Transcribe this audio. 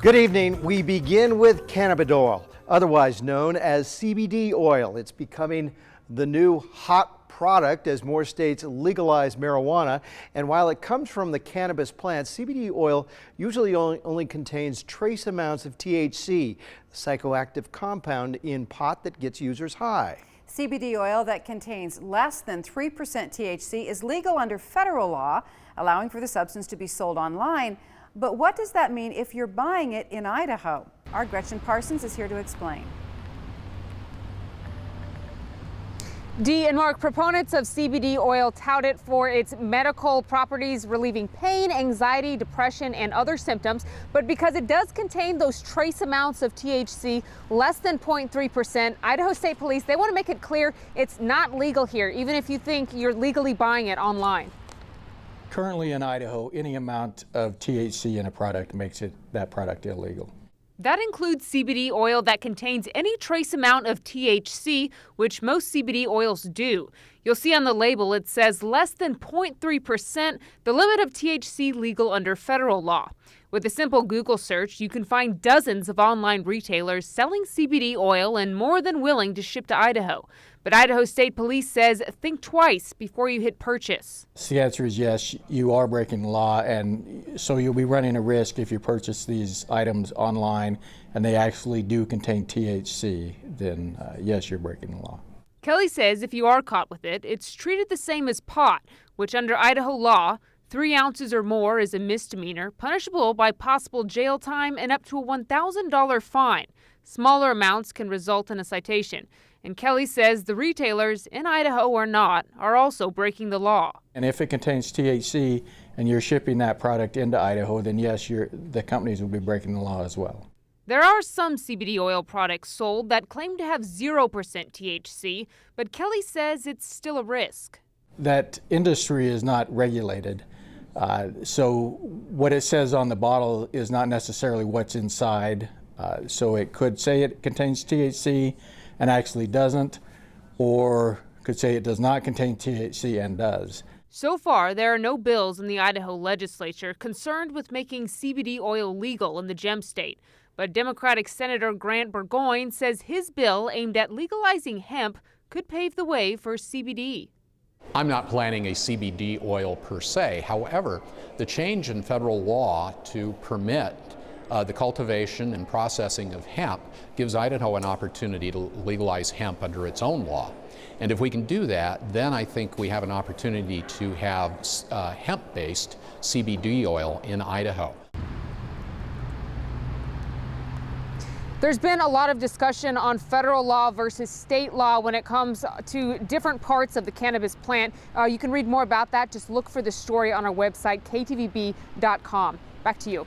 Good evening. We begin with cannabidiol, otherwise known as CBD oil. It's becoming the new hot product as more states legalize marijuana. And while it comes from the cannabis plant, CBD oil usually only contains trace amounts of THC, a psychoactive compound in pot that gets users high. CBD oil that contains less than 3% THC is legal under federal law, allowing for the substance to be sold online. But what does that mean if you're buying it in Idaho? Our Gretchen Parsons is here to explain. Dee and Mark, proponents of CBD oil tout it for its medical properties, relieving pain, anxiety, depression, and other symptoms. But because it does contain those trace amounts of THC, less than 0.3%, Idaho State Police, they want to make it clear it's not legal here, even if you think you're legally buying it online. Currently in Idaho, any amount of THC in a product makes that product illegal. That includes CBD oil that contains any trace amount of THC, which most CBD oils do. You'll see on the label it says less than 0.3%, the limit of THC legal under federal law. With a simple Google search, you can find dozens of online retailers selling CBD oil and more than willing to ship to Idaho. But Idaho State Police says think twice before you hit purchase. The answer is yes, you are breaking the law, and so you'll be running a risk if you purchase these items online and they actually do contain THC, then yes, you're breaking the law. Kelly says if you are caught with it, it's treated the same as pot, which under Idaho law, 3 ounces or more is a misdemeanor, punishable by possible jail time and up to a $1,000 fine. Smaller amounts can result in a citation. And Kelly says the retailers, in Idaho or not, are also breaking the law. And if it contains THC and you're shipping that product into Idaho, then yes, the companies will be breaking the law as well. There are some CBD oil products sold that claim to have 0% THC, but Kelly says it's still a risk. That industry is not regulated. So what it says on the bottle is not necessarily what's inside. So it could say it contains THC and actually doesn't, or could say it does not contain THC and does. So far, there are no bills in the Idaho legislature concerned with making CBD oil legal in the gem state. But Democratic Senator Grant Burgoyne says his bill aimed at legalizing hemp could pave the way for CBD. I'm not planning a CBD oil per se. However, the change in federal law to permit the cultivation and processing of hemp gives Idaho an opportunity to legalize hemp under its own law. And if we can do that, then I think we have an opportunity to have hemp-based CBD oil in Idaho. There's been a lot of discussion on federal law versus state law when it comes to different parts of the cannabis plant. You can read more about that. Just look for the story on our website, ktvb.com. Back to you.